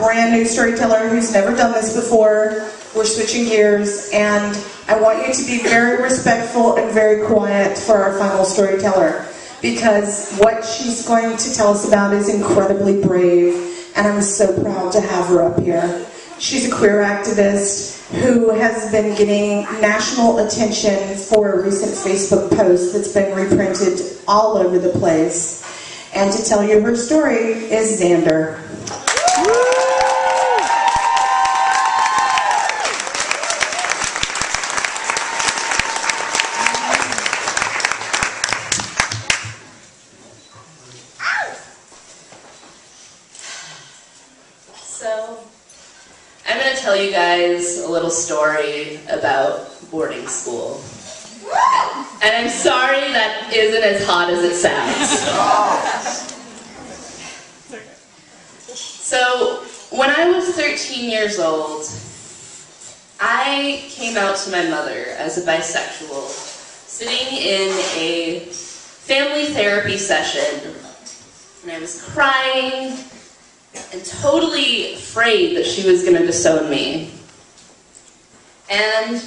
brand new storyteller who's never done this before. We're switching gears, and I want you to be very respectful and very quiet for our final storyteller, because what she's going to tell us about is incredibly brave, and I'm so proud to have her up here. She's a queer activist who has been getting national attention for a recent Facebook post that's been reprinted all over the place. And to tell you her story is Xandir. So, I'm going to tell you guys a little story about boarding school. And I'm sorry that isn't as hot as it sounds. So, when I was 13 years old, I came out to my mother as a bisexual, sitting in a family therapy session, and I was crying and totally afraid that she was going to disown me. And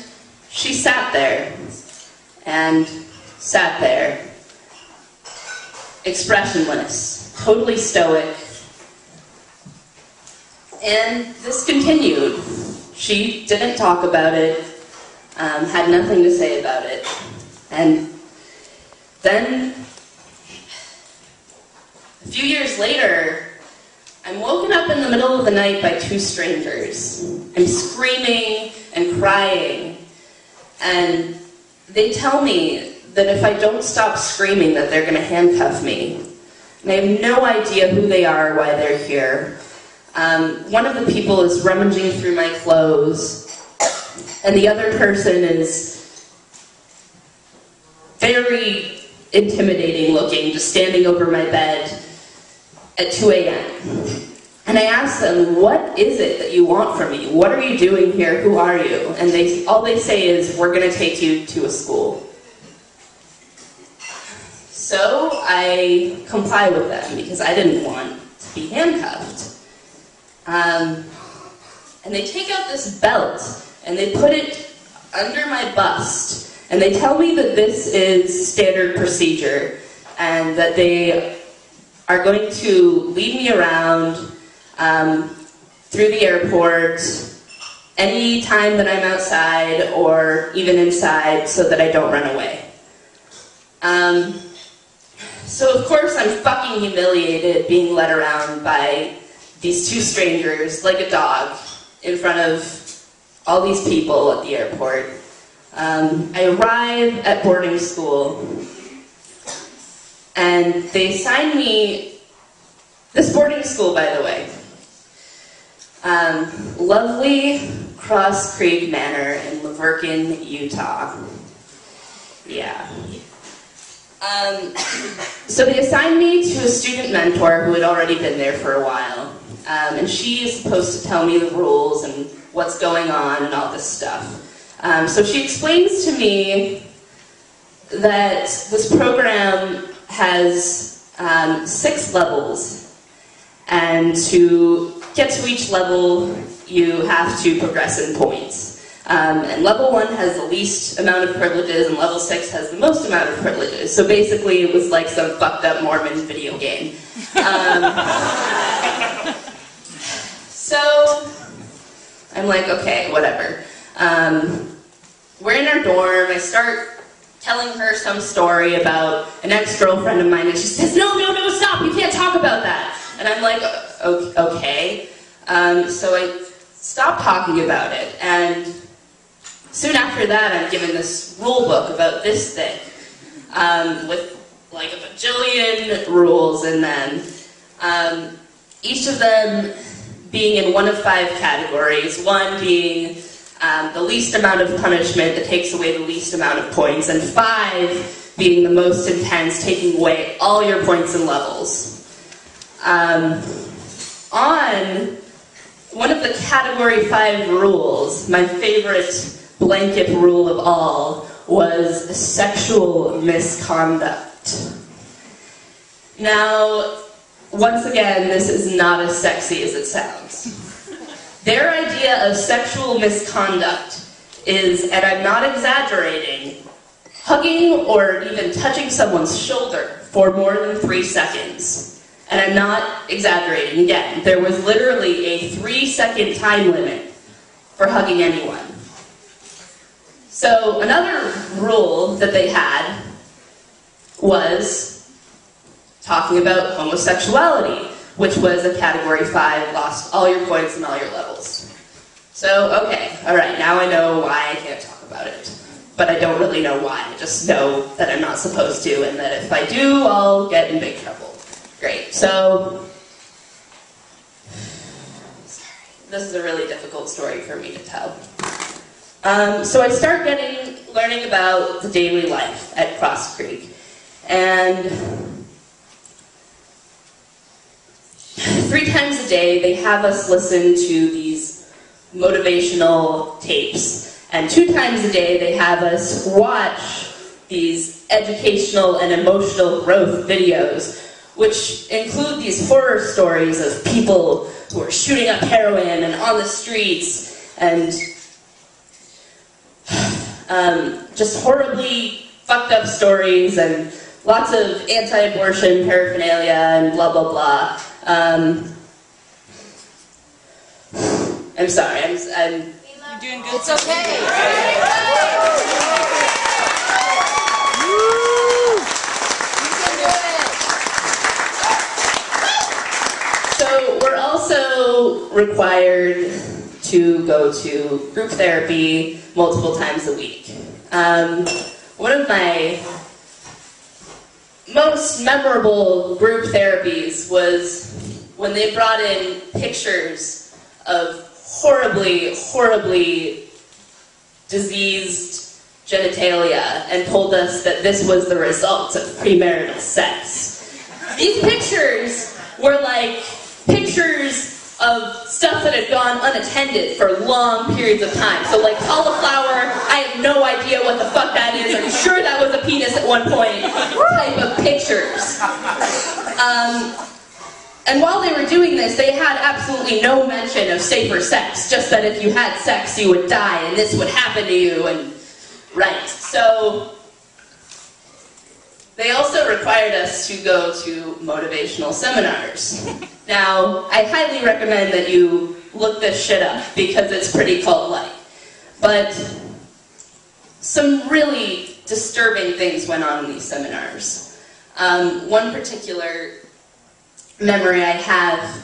she sat there, expressionless, totally stoic. And this continued. She didn't talk about it, had nothing to say about it. And then, a few years later, I'm woken up in the middle of the night by two strangers. I'm screaming and crying, and they tell me that if I don't stop screaming that they're going to handcuff me. And I have no idea who they are or why they're here. One of the people is rummaging through my clothes, and the other person is very intimidating looking, just standing over my bed at 2 a.m. And I asked them, what is it that you want from me? What are you doing here? Who are you? And all they say is, we're going to take you to a school. So I comply with them because I didn't want to be handcuffed. And they take out this belt and they put it under my bust. And they tell me that this is standard procedure and that they are going to lead me around through the airport any time that I'm outside or even inside so that I don't run away. So of course I'm fucking humiliated being led around by these two strangers like a dog in front of all these people at the airport. I arrive at boarding school and they assign me this boarding school, by the way. Lovely Cross Creek Manor in Laverkin, Utah. Yeah. So they assigned me to a student mentor who had already been there for a while. And she is supposed to tell me the rules and what's going on and all this stuff. So she explains to me that this program has 6 levels, and to get to each level you have to progress in points. And level 1 has the least amount of privileges and level 6 has the most amount of privileges. So basically it was like some fucked up Mormon video game. So I'm like, okay, whatever. We're in our dorm. I start telling her some story about an ex-girlfriend of mine, and she says, no, stop, you can't talk about that. And I'm like, okay. So I stopped talking about it, and soon after that I'm given this rule book about this thing, with like a bajillion rules in them. Each of them being in one of 5 categories, 1 being the least amount of punishment that takes away the least amount of points, and 5 being the most intense, taking away all your points and levels. On one of the category 5 rules, my favorite blanket rule of all was sexual misconduct. Now, once again, this is not as sexy as it sounds. Their idea of sexual misconduct is, and I'm not exaggerating, hugging or even touching someone's shoulder for more than 3 seconds. And I'm not exaggerating. Again, there was literally a 3-second time limit for hugging anyone. So another rule that they had was talking about homosexuality, which was a Category 5, lost all your points and all your levels. So, okay, alright, now I know why I can't talk about it. But I don't really know why. I just know that I'm not supposed to, and that if I do, I'll get in big trouble. Great, so... This is a really difficult story for me to tell. So I start learning about the daily life at Cross Creek. And 3 times a day, they have us listen to these motivational tapes. And 2 times a day, they have us watch these educational and emotional growth videos, which include these horror stories of people who are shooting up heroin and on the streets, and just horribly fucked up stories, and lots of anti-abortion paraphernalia, and blah, blah, blah. I'm sorry, I'm You're doing good. It's okay. So we're also required to go to group therapy multiple times a week. One of my most memorable group therapies was when they brought in pictures of horribly, horribly diseased genitalia and told us that this was the result of premarital sex. These pictures were like pictures of stuff that had gone unattended for long periods of time. So like cauliflower, I have no idea what the fuck that is. I'm sure that was a penis at one point. Type of pictures. And while they were doing this, they had absolutely no mention of safer sex. Just that if you had sex, you would die, and this would happen to you, and right. So they also required us to go to motivational seminars. Now, I highly recommend that you look this shit up, because it's pretty cult-like. But some really disturbing things went on in these seminars. One particular memory I have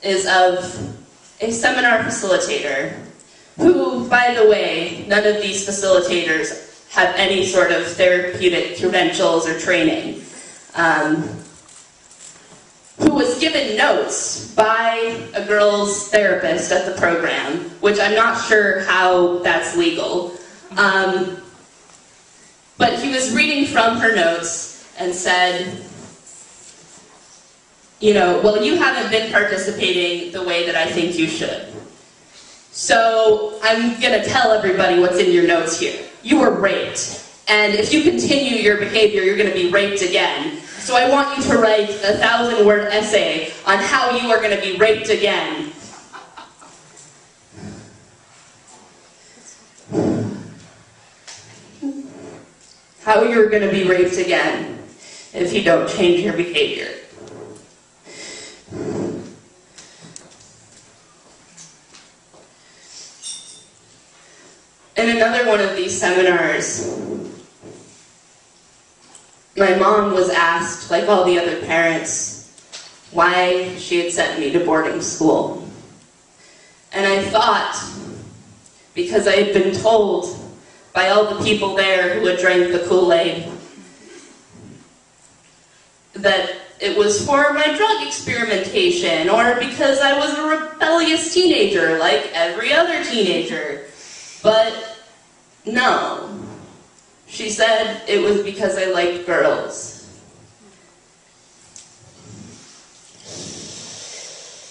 is of a seminar facilitator who, by the way, none of these facilitators have any sort of therapeutic credentials or training, who was given notes by a girl's therapist at the program, which I'm not sure how that's legal. But he was reading from her notes and said, you know, well, you haven't been participating the way that I think you should. So I'm going to tell everybody what's in your notes here. You were raped. And if you continue your behavior, you're going to be raped again. So I want you to write a 1,000-word essay on how you are going to be raped again. How you're going to be raped again if you don't change your behavior. In another one of these seminars, my mom was asked, like all the other parents, why she had sent me to boarding school. And I thought, because I had been told by all the people there who had drank the Kool-Aid that it was for my drug experimentation, or because I was a rebellious teenager like every other teenager. But no. She said it was because I liked girls.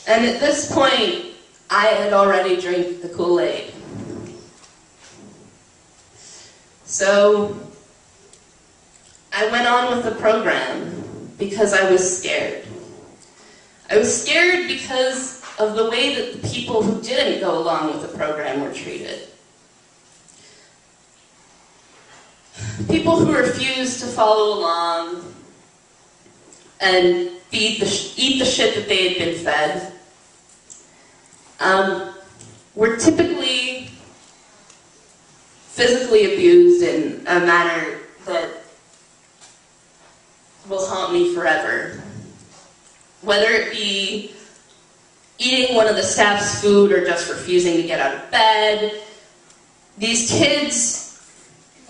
And at this point, I had already drank the Kool-Aid. So I went on with the program because I was scared. I was scared because of the way that the people who didn't go along with the program were treated. People who refused to follow along and eat the shit that they had been fed were typically physically abused in a manner that will haunt me forever. Whether it be eating one of the staff's food or just refusing to get out of bed, these kids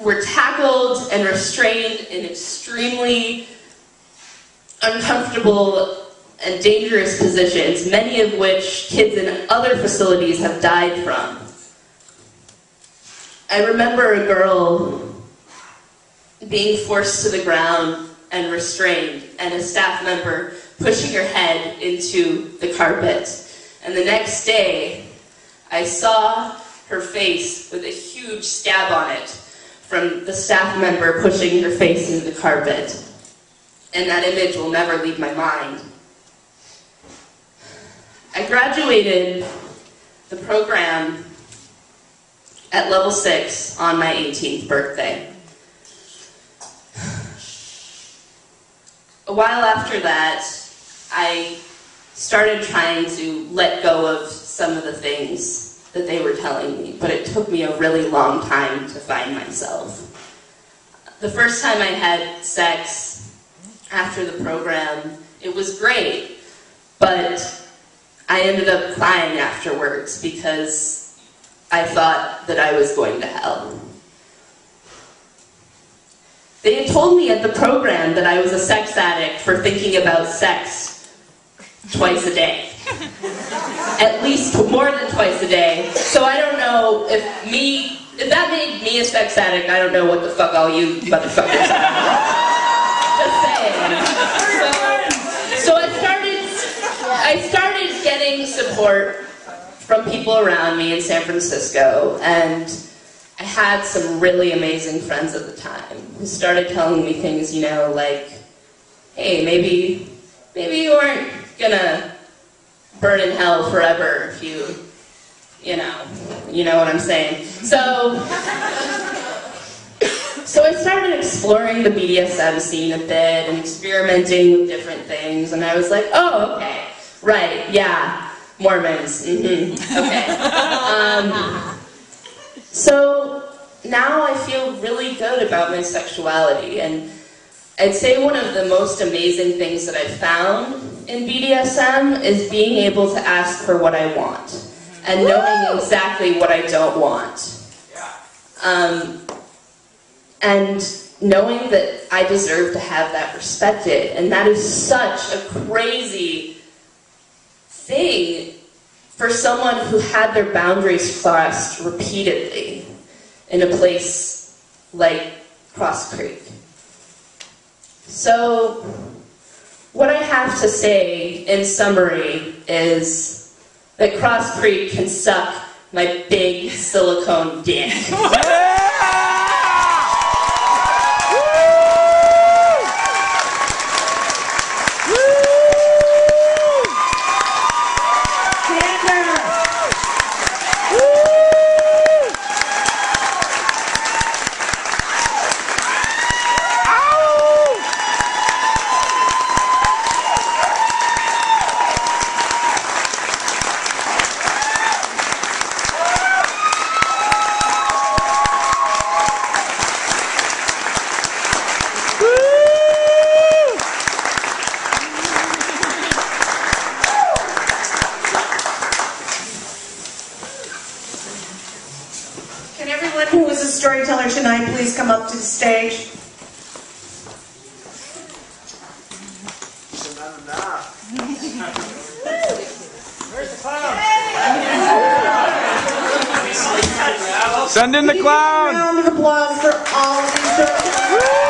were tackled and restrained in extremely uncomfortable and dangerous positions, many of which kids in other facilities have died from. I remember a girl being forced to the ground and restrained, and a staff member pushing her head into the carpet. And the next day, I saw her face with a huge scab on it from the staff member pushing her face into the carpet. And that image will never leave my mind. I graduated the program at level 6 on my 18th birthday. A while after that, I started trying to let go of some of the things that they were telling me, but it took me a really long time to find myself. The first time I had sex after the program, it was great, but I ended up crying afterwards because I thought that I was going to hell. They had told me at the program that I was a sex addict for thinking about sex twice a day. At least more than twice a day. So I don't know if that made me a sex addict, I don't know what the fuck all you motherfuckers are. Just saying. So I started getting support from people around me in San Francisco, and I had some really amazing friends at the time who started telling me things, you know, like, hey, maybe you aren't gonna burn in hell forever if you know what I'm saying. So I started exploring the BDSM scene a bit and experimenting with different things, and I was like, oh, okay, right, yeah, Mormons, okay. So now I feel really good about my sexuality, and I'd say one of the most amazing things that I've found in BDSM is being able to ask for what I want, and knowing exactly what I don't want. And knowing that I deserve to have that respected, and that is such a crazy thing for someone who had their boundaries crossed repeatedly in a place like Cross Creek. So, what I have to say in summary is that Cross Creek can suck my big silicone dick. Who was a storyteller tonight, please come up to the stage. Where's the clown? Send in the clown! Round of applause for all of these storytellers.